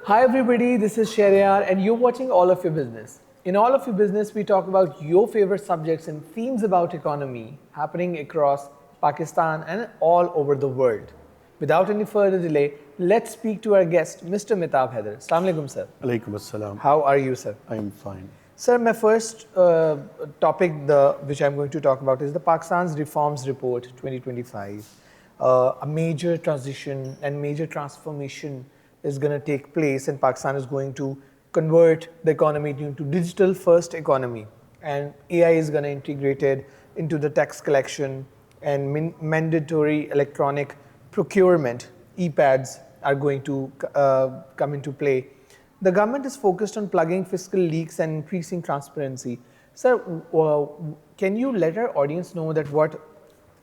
Hi everybody, this is Shariar and you're watching All of Your Business. In All of Your Business, we talk about your favorite subjects and themes about economy happening across Pakistan and all over the world. Without any further delay, let's speak to our guest, Mr. Mitab Haider. Assalamu alaikum, sir. Alaikum assalam. How are you, sir? I am fine. Sir, my first topic which I'm going to talk about is the Pakistan's Reforms Report 2025. A major transition and major transformation is going to take place, and Pakistan is going to convert the economy into digital first economy, and AI is going to integrate it into the tax collection, and mandatory electronic procurement EPADs are going to come into play. The government is focused on plugging fiscal leaks and increasing transparency. Sir, can you let our audience know that what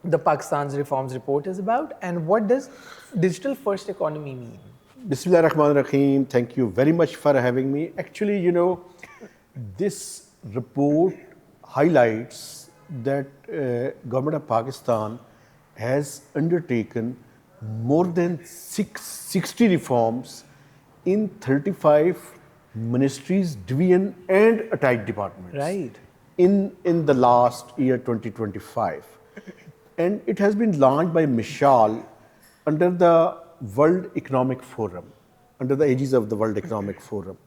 the Pakistan's Reforms Report is about, and what does digital first economy mean? Bismillah ar-Rahman ar-Rahim. Thank you very much for having me. Actually, this report highlights that government of Pakistan has undertaken more than 60 reforms in 35 ministries, division and attached departments. Right. In the last year 2025. And it has been launched by Mishal under the World Economic Forum, under the aegis of the World Economic Forum.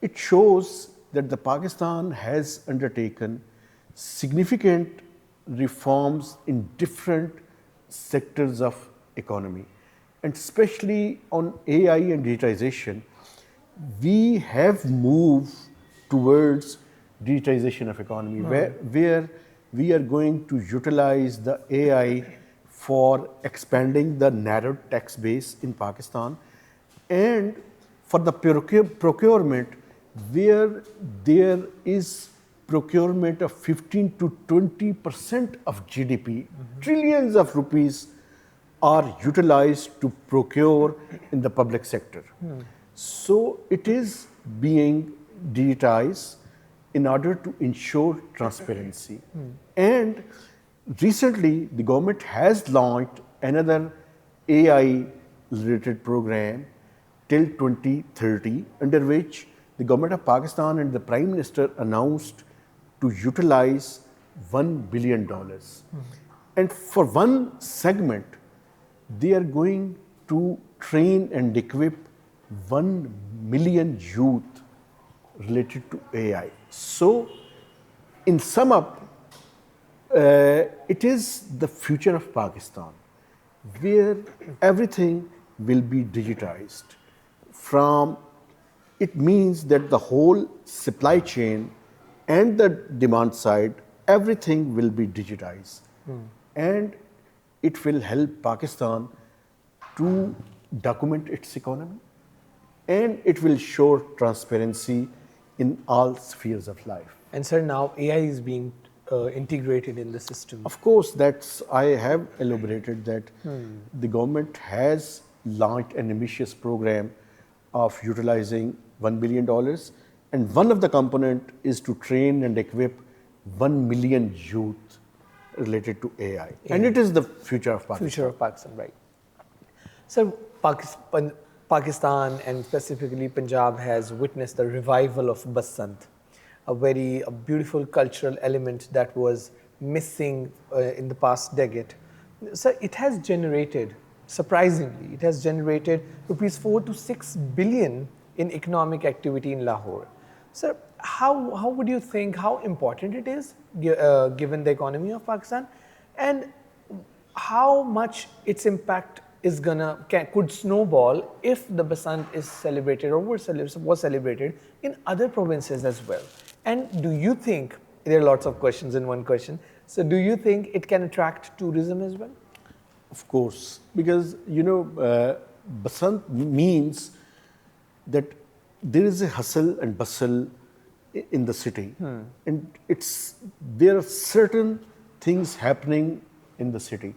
It shows that the Pakistan has undertaken significant reforms in different sectors of economy, and especially on AI and digitization. We have moved towards digitization of economy, where we are going to utilize the AI for expanding the narrowed tax base in Pakistan, and for the procurement, where there is procurement of 15 to 20% of GDP, trillions of rupees are utilized to procure in the public sector. So it is being digitized in order to ensure transparency. And recently, the government has launched another AI-related program till 2030, under which the government of Pakistan and the Prime Minister announced to utilize $1 billion. And for one segment, they are going to train and equip 1 million youth related to AI. So, in sum up, it is the future of Pakistan, where everything will be digitized. It means that the whole supply chain and the demand side, everything will be digitized. And it will help Pakistan to document its economy, and it will show transparency in all spheres of life. And sir, now AI is being integrated in the system. Of course, I have elaborated that the government has launched an ambitious program of utilizing $1 billion, and one of the component is to train and equip 1 million youth related to AI. And it is the future of Pakistan. Future of Pakistan, right. So Pakistan and specifically Punjab has witnessed the revival of Basant, a very beautiful cultural element that was missing in the past decade. So it has generated, surprisingly, rupees 4 to 6 billion in economic activity in Lahore. So how would you think, how important it is given the economy of Pakistan, and how much its impact is could snowball if the Basant is celebrated or was celebrated in other provinces as well? And do you think, there are lots of questions in one question, so do you think it can attract tourism as well? Of course, because Basant means that there is a hustle and bustle in the city, and there are certain things happening in the city,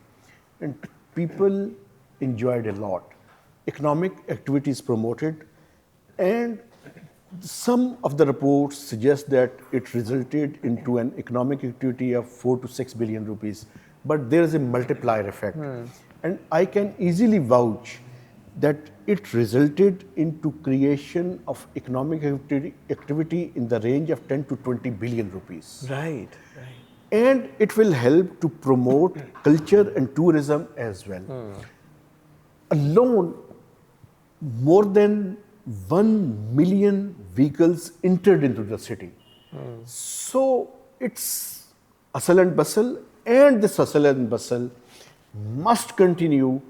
and people enjoyed a lot. Economic activity is promoted, and some of the reports suggest that it resulted into an economic activity of 4 to 6 billion rupees. But there is a multiplier effect. And I can easily vouch that it resulted into creation of economic activity in the range of 10 to 20 billion rupees. Right, right. And it will help to promote culture and tourism as well. Alone, more than 1 million vehicles entered into the city. So it's hustle and bustle, and this hustle and bustle must continue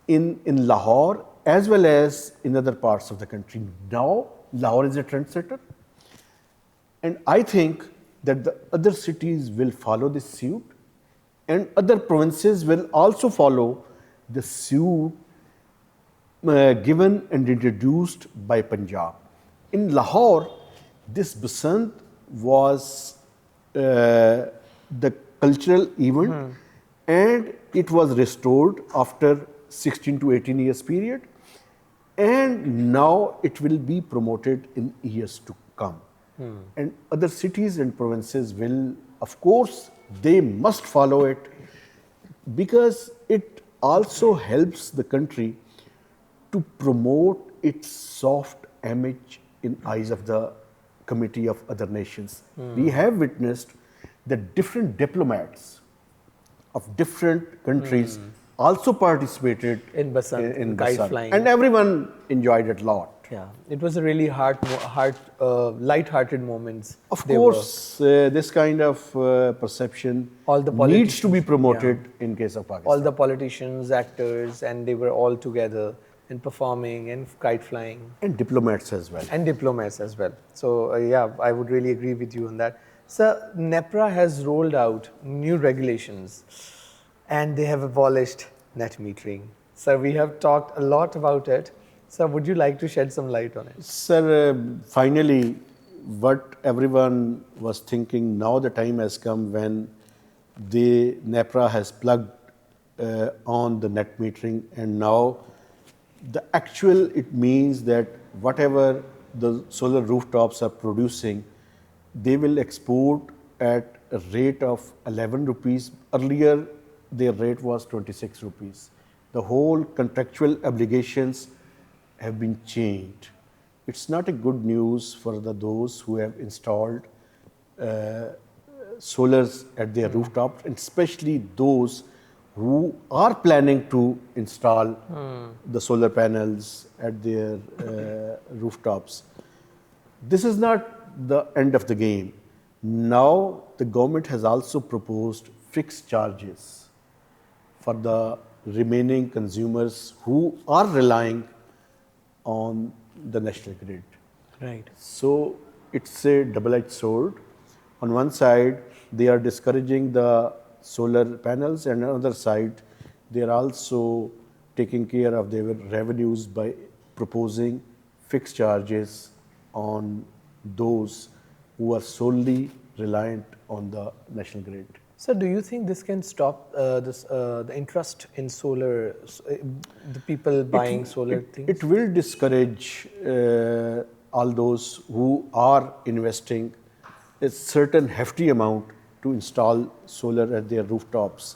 in Lahore as well as in other parts of the country. Now, Lahore is a trendsetter, and I think that the other cities will follow this suit, and other provinces will also follow the suit given and introduced by Punjab. In Lahore, this Basant was the cultural event, and it was restored after 16 to 18 years period, and now it will be promoted in years to come. And other cities and provinces will, of course, they must follow it, because it also helps the country to promote its soft image in eyes of the committee of other nations. We have witnessed that different diplomats of different countries also participated In Basant, in kite Basant. flying. And everyone enjoyed it a lot. Yeah, it was a really light-hearted moments. Of they course, this kind of perception All the needs to be politicians, promoted in case of Pakistan. all the politicians, actors, and they were all together and performing and kite flying, And diplomats as well. and diplomats as well. So yeah, I would really agree with you on that. Sir, NEPRA has rolled out new regulations, and they have abolished net metering. Sir, we have talked a lot about it. Sir, would you like to shed some light on it? Sir, finally, what everyone was thinking, now the time has come when the NEPRA has plugged on the net metering, and now the actual, it means that whatever the solar rooftops are producing, they will export at a rate of 11 rupees. Earlier, their rate was 26 rupees. The whole contractual obligations have been changed. It's not a good news for those who have installed solars at their rooftops, and especially those who are planning to install the solar panels at their rooftops. This is not the end of the game. Now the government has also proposed fixed charges for the remaining consumers who are relying on the national grid. Right. So it's a double-edged sword. On one side, they are discouraging the solar panels, and on the other side, they are also taking care of their revenues by proposing fixed charges on those who are solely reliant on the national grid. So, do you think this can stop the interest in solar, the people buying solar things? It will discourage all those who are investing a certain hefty amount to install solar at their rooftops.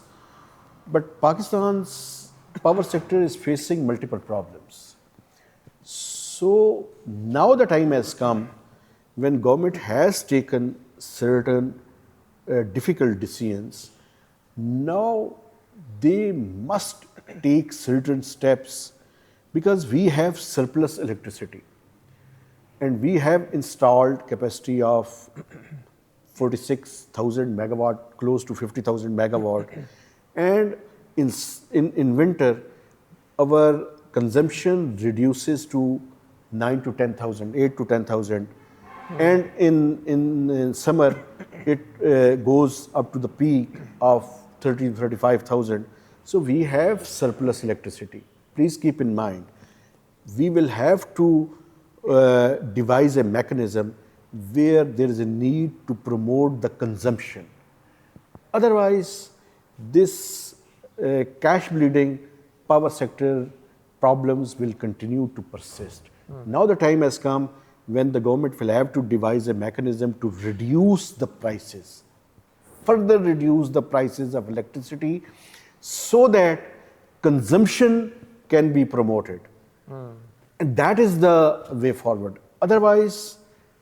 But Pakistan's power sector is facing multiple problems. So now the time has come when government has taken certain difficult decisions. Now they must take certain steps, because we have surplus electricity, and we have installed capacity of 46,000 megawatt, close to 50,000 megawatt, and in winter our consumption reduces to 9 to 10,000, 8 to 10,000, and in summer it goes up to the peak of 30 to 35,000. So we have surplus electricity. Please keep in mind, we will have to devise a mechanism where there is a need to promote the consumption. Otherwise, this cash bleeding power sector problems will continue to persist. Now the time has come when the government will have to devise a mechanism to reduce the prices, further reduce the prices of electricity, so that consumption can be promoted. And that is the way forward. Otherwise,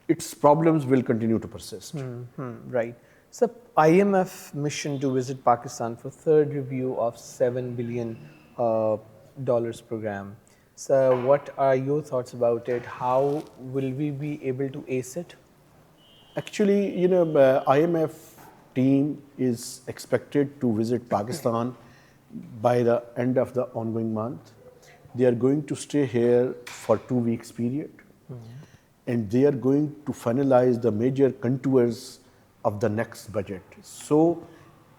its problems will continue to persist. Right. So IMF mission to visit Pakistan for third review of $7 billion dollars program. So what are your thoughts about it? How will we be able to ace it? Actually, IMF team is expected to visit Pakistan by the end of the ongoing month. They are going to stay here for 2 weeks period, and they are going to finalize the major contours of the next budget. So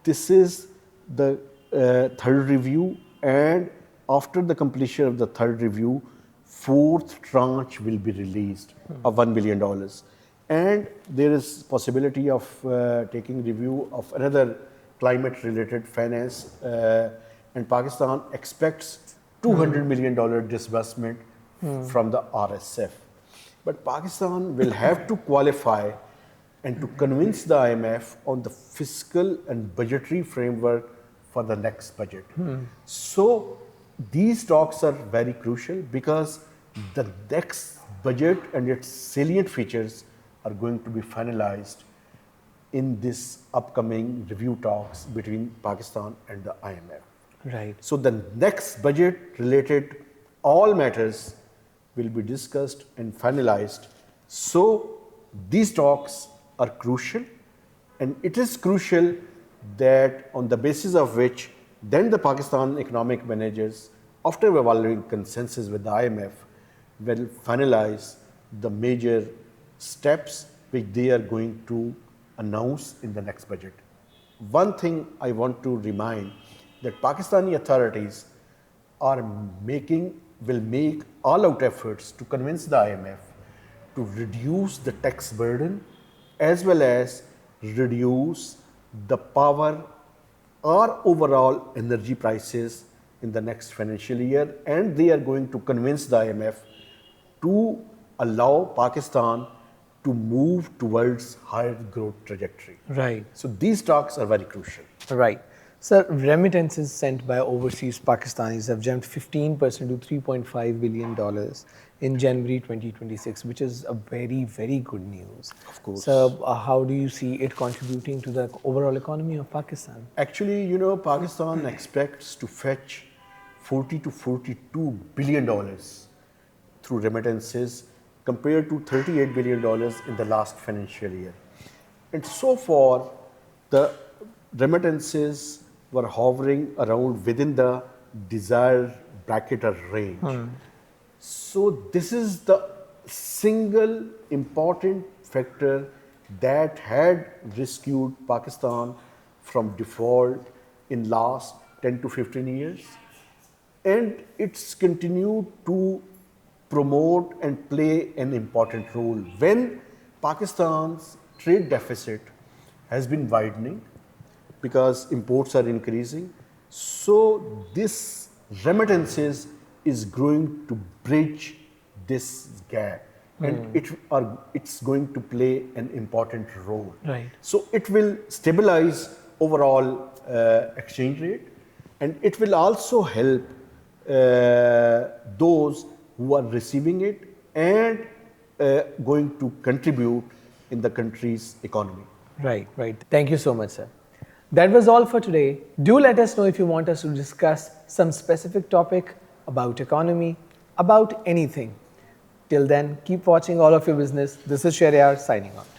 this is the third review, and after the completion of the third review, fourth tranche will be released of $1 billion. And there is possibility of taking review of another climate related finance, and Pakistan expects $200 million disbursement from the RSF. But Pakistan will have to qualify and to convince the IMF on the fiscal and budgetary framework for the next budget. So these talks are very crucial because the next budget and its salient features are going to be finalized in this upcoming review talks between Pakistan and the IMF. Right. So the next budget related all matters will be discussed and finalized. So these talks are crucial, and it is crucial that on the basis of which then the Pakistan economic managers, after evaluating consensus with the IMF, will finalize the major steps which they are going to announce in the next budget. One thing I want to remind that Pakistani authorities will make all-out efforts to convince the IMF to reduce the tax burden as well as reduce the power or overall energy prices in the next financial year, and they are going to convince the IMF to allow Pakistan to move towards higher growth trajectory. Right. So these talks are very crucial. Right. So remittances sent by overseas Pakistanis have jumped 15% to $3.5 billion in January 2026, which is a very, very good news. Of course. So how do you see it contributing to the overall economy of Pakistan? Actually, Pakistan expects to fetch $40 to $42 billion through remittances compared to $38 billion in the last financial year. And so far, the remittances were hovering around within the desired bracket or range. So this is the single important factor that had rescued Pakistan from default in last 10 to 15 years. And it's continued to promote and play an important role when Pakistan's trade deficit has been widening because imports are increasing. So this remittances is going to bridge this gap, and it's going to play an important role. Right. So it will stabilize overall exchange rate, and it will also help those who are receiving it and going to contribute in the country's economy. Right, right. Thank you so much, sir. That was all for today. Do let us know if you want us to discuss some specific topic about economy, about anything. Till then, keep watching All of Your Business. This is Shariar signing off.